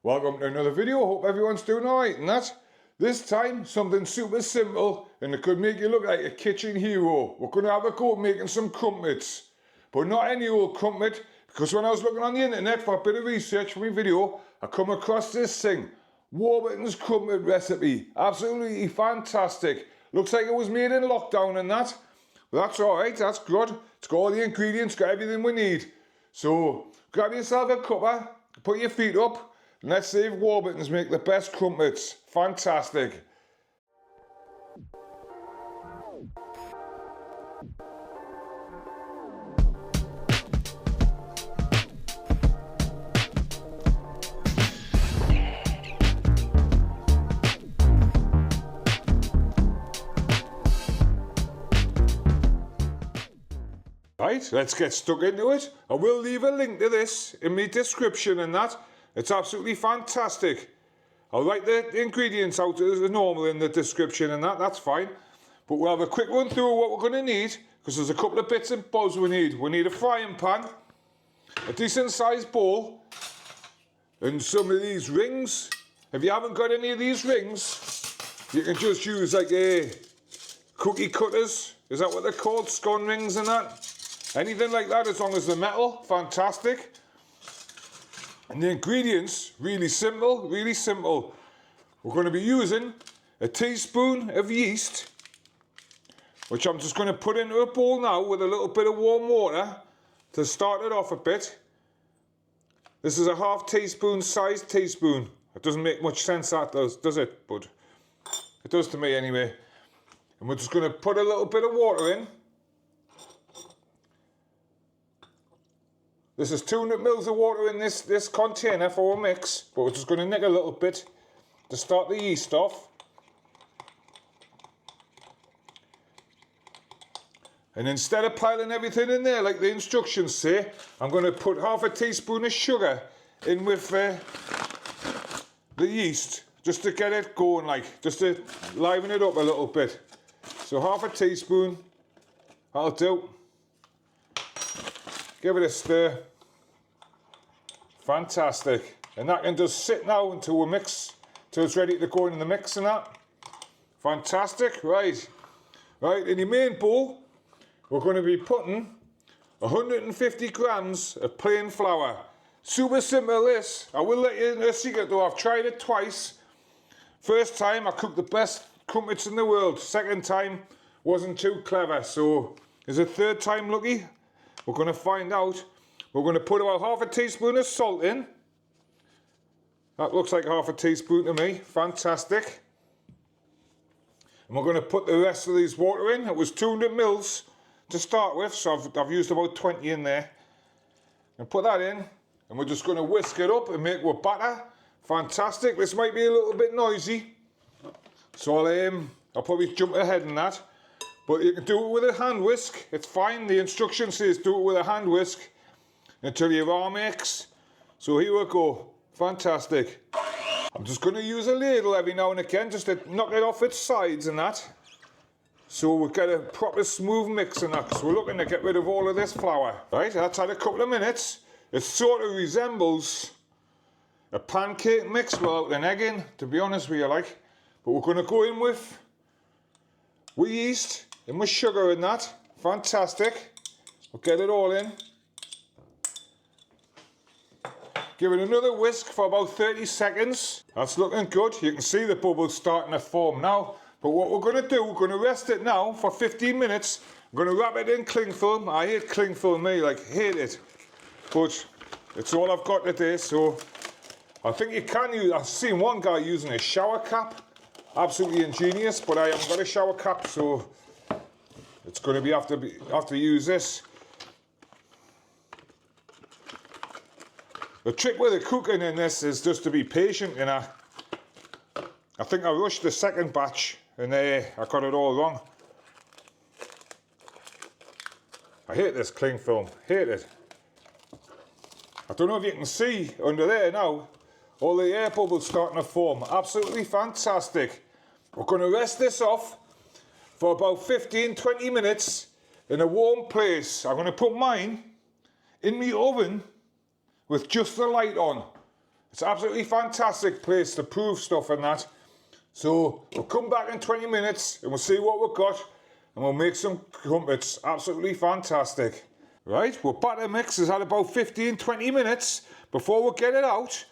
Welcome to another video. Hope everyone's doing alright and that. This time something super simple and it could make you look like a kitchen hero. We're going to have a go at making some crumpets. But not any old crumpet, because when I was looking on the internet for a bit of research for my video, I come across this thing. Warburton's crumpet recipe. Absolutely fantastic. Looks like it was made in lockdown and that. But that's alright, that's good. It's got all the ingredients, got everything we need. So grab yourself a cuppa, put your feet up. Let's see if Warburton's make the best crumpets. Fantastic. Right, let's get stuck into it. I will leave a link to this in my description and that. It's absolutely fantastic. I'll write the ingredients out as normal in the description and that's fine. But we'll have a quick run through what we're going to need, because there's a couple of bits and bobs we need. We need a frying pan, a decent sized bowl, and some of these rings. If you haven't got any of these rings, you can just use like a cookie cutters. Is that what they're called? Scone rings and that. Anything like that, as long as they're metal, fantastic. And the ingredients, really simple, really simple. We're going to be using a teaspoon of yeast, which I'm just going to put into a bowl now with a little bit of warm water to start it off a bit. This is a half teaspoon sized teaspoon. It doesn't make much sense, that does it? But it does to me anyway. And we're just going to put a little bit of water in. This is 200 mils of water in this container for a mix, but we're just going to nick a little bit to start the yeast off. And instead of piling everything in there like the instructions say, I'm going to put half a teaspoon of sugar in with the yeast, just to get it going, like, just to liven it up a little bit. So half a teaspoon, that'll do. Give it a stir. Fantastic. And that can just sit now until we mix, till it's ready to go in the mix and that. Fantastic. Right, in your main bowl, we're going to be putting 150 grams of plain flour. Super simple this. I will let you in a secret though, I've tried it twice. First time I cooked the best crumpets in the world. Second time wasn't too clever. So is a third time lucky? We're going to find out. We're going to put about half a teaspoon of salt in. That looks like half a teaspoon to me. Fantastic. And we're going to put the rest of these water in. It was 200 mils to start with, so I've used about 20 in there. And put that in, and we're just going to whisk it up and make our batter. Fantastic. This might be a little bit noisy, so I'll probably jump ahead in that. But you can do it with a hand whisk, it's fine. The instruction says do it with a hand whisk until your arm aches. So here we go, fantastic. I'm just going to use a ladle every now and again just to knock it off its sides and that. So we'll get a proper smooth mix in that, because we're looking to get rid of all of this flour. Right, that's had a couple of minutes. It sort of resembles a pancake mix without an egg in, to be honest with you, like. But we're going to go in with yeast and with sugar in that. Fantastic. We'll get it all in. Give it another whisk for about 30 seconds. That's looking good. You can see the bubbles starting to form now. But what we're going to do, we're going to rest it now for 15 minutes. I'm going to wrap it in cling film. I hate cling film, hate it. But it's all I've got today, so I think you can use, I've seen one guy using a shower cap. Absolutely ingenious, but I haven't got a shower cap, so it's going to be have to use this. The trick with the cooking in this is just to be patient, you know. I think I rushed the second batch and I got it all wrong. I hate this cling film, hate it. I don't know if you can see under there now, all the air bubbles starting to form. Absolutely fantastic. We're going to rest this off for about 15-20 minutes in a warm place. I'm going to put mine in the oven with just the light on. It's absolutely fantastic place to prove stuff and that. So we'll come back in 20 minutes and we'll see what we've got and we'll make some crumpets. Absolutely fantastic. Right, our batter mix has had about 15-20 minutes. Before we get it out,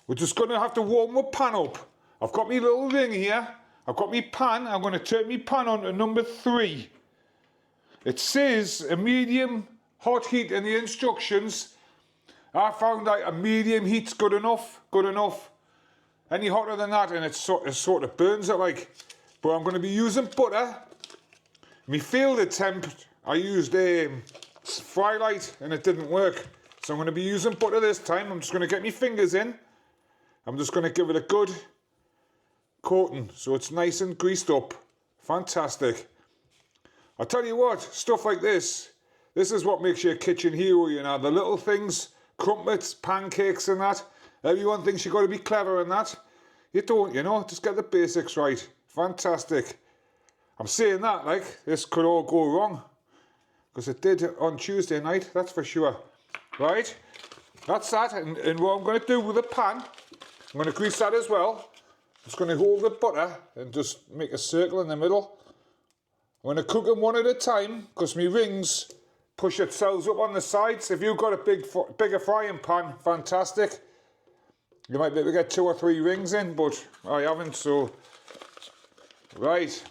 we're just going to have to warm our pan up. I've got my little ring here. I've got my pan. I'm going to turn my pan on to number 3. It says a medium hot heat in the instructions. I found like a medium heat's good enough. Any hotter than that and it sort of burns it like. But I'm going to be using butter. My field attempt, I used a fry light and it didn't work. So I'm going to be using butter this time. I'm just going to get my fingers in. I'm just going to give it a good coating so it's nice and greased up. Fantastic. I tell you what, stuff like this is what makes you a kitchen hero, you know. The little things, crumpets, pancakes and that. Everyone thinks you've got to be clever and that. You don't, you know, just get the basics right. Fantastic. I'm saying that like this could all go wrong. Because it did on Tuesday night, that's for sure. Right, that's that. And what I'm going to do with the pan, I'm going to grease that as well. I'm just going to hold the butter and just make a circle in the middle. I'm going to cook them one at a time because my rings push themselves up on the sides. If you've got a bigger frying pan, fantastic. You might be able to get 2 or 3 rings in, but I haven't, so. Right,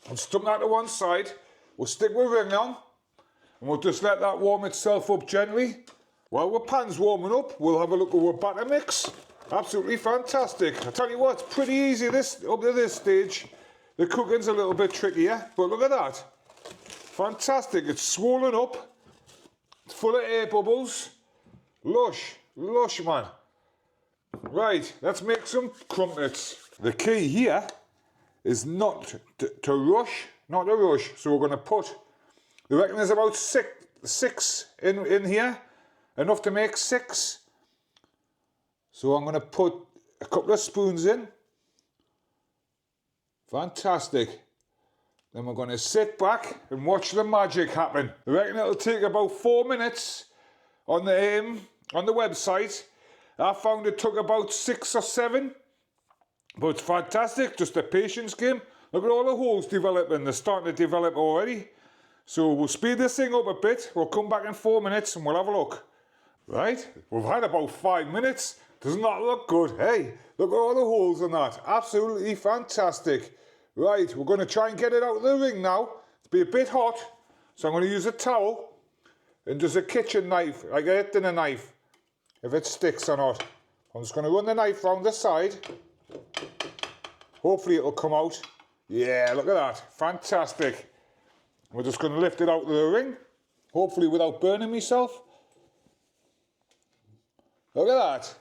I'll stick that to one side. We'll stick with ring on. And we'll just let that warm itself up gently. While our pan's warming up, we'll have a look at our batter mix. Absolutely fantastic. I tell you what, it's pretty easy up to this stage. The cooking's a little bit trickier, but look at that. Fantastic, it's swollen up. It's full of air bubbles. Lush, man. Right, let's make some crumpets. The key here is not to rush. So we're going to put, I reckon there's about six in here. Enough to make 6. So I'm going to put a couple of spoons in. Fantastic. Then we're going to sit back and watch the magic happen. I reckon it'll take about 4 minutes on the website. I found it took about 6 or 7. But it's fantastic, just a patience game. Look at all the holes developing. They're starting to develop already. So we'll speed this thing up a bit. We'll come back in 4 minutes and we'll have a look. Right, we've had about 5 minutes. Doesn't that look good? Hey, look at all the holes in that. Absolutely fantastic. Right, we're going to try and get it out of the ring now. It's be a bit hot. So I'm going to use a towel and just a kitchen knife, like a dinner knife, if it sticks or not. I'm just going to run the knife round the side. Hopefully it'll come out. Yeah, look at that. Fantastic. We're just going to lift it out of the ring. Hopefully without burning myself. Look at that.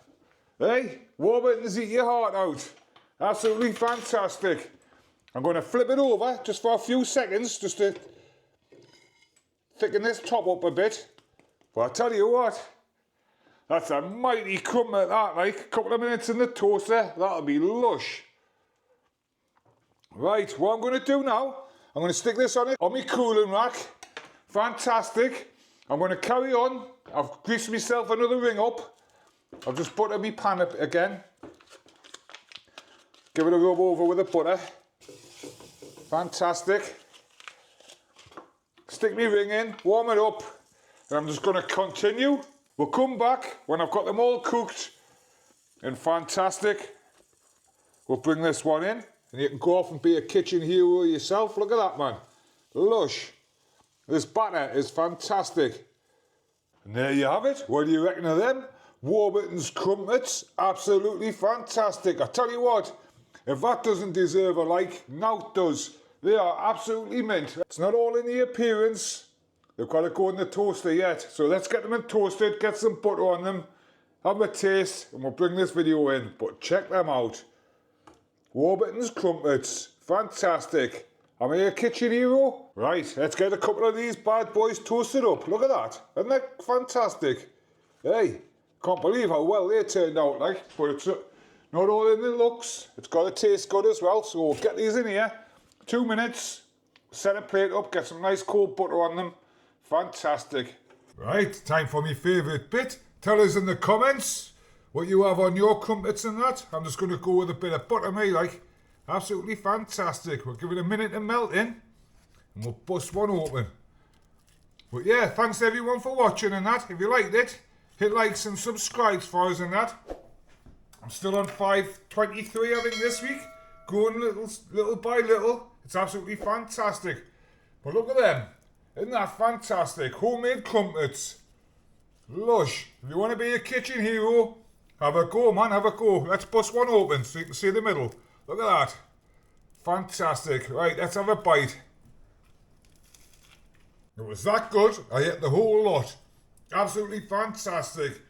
Hey, Warburton's eat your heart out. Absolutely fantastic. I'm going to flip it over just for a few seconds, just to thicken this top up a bit. But I'll tell you what, that's a mighty crumpet that, like. A couple of minutes in the toaster, that'll be lush. Right, what I'm going to do now, I'm going to stick this on my cooling rack. Fantastic. I'm going to carry on. I've greased myself another ring up. I've just buttered my pan up again. Give it a rub over with the butter. Fantastic. Stick my ring in, warm it up, and I'm just going to continue. We'll come back when I've got them all cooked. And fantastic. We'll bring this one in, and you can go off and be a kitchen hero yourself. Look at that, man. Lush. This batter is fantastic. And there you have it. What do you reckon of them? Warburton's crumpets, absolutely fantastic. I tell you what, if that doesn't deserve a like, now it does. They are absolutely mint. It's not all in the appearance. They've got to go in the toaster yet. So let's get them in toasted, get some butter on them, have a taste, and we'll bring this video in. But check them out. Warburton's crumpets, fantastic. Am I a kitchen hero? Right, let's get a couple of these bad boys toasted up. Look at that. Isn't that fantastic? Hey. Can't believe how well they turned out, like, but it's not all in the looks. It's got to taste good as well, so we'll get these in here. 2 minutes, set a plate up, get some nice cold butter on them. Fantastic. Right, time for my favourite bit. Tell us in the comments what you have on your crumpets and that. I'm just going to go with a bit of butter, me, like. Absolutely fantastic. We'll give it a minute to melt in, and we'll bust one open. But yeah, thanks everyone for watching and that. If you liked it, hit likes and subscribes for us and that. I'm still on 523, I think, this week. Going little by little. It's absolutely fantastic. But look at them. Isn't that fantastic? Homemade crumpets. Lush. If you want to be a kitchen hero, have a go, man. Have a go. Let's bust one open so you can see the middle. Look at that. Fantastic. Right, let's have a bite. It was that good. I ate the whole lot. Absolutely fantastic.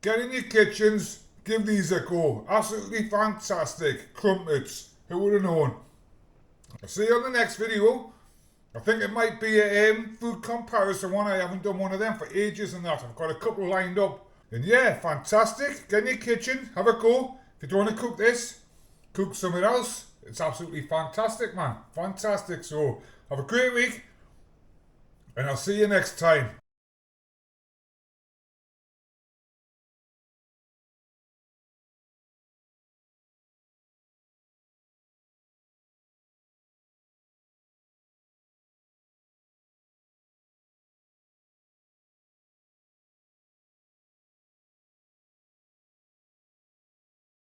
Get in your kitchens. Give these a go. Absolutely fantastic. Crumpets. Who would have known? I'll see you on the next video. I think it might be a food comparison one. I haven't done one of them for ages and that. I've got a couple lined up. And yeah, fantastic. Get in your kitchen. Have a go. If you don't want to cook this, cook something else. It's absolutely fantastic, man. Fantastic. So have a great week, and I'll see you next time.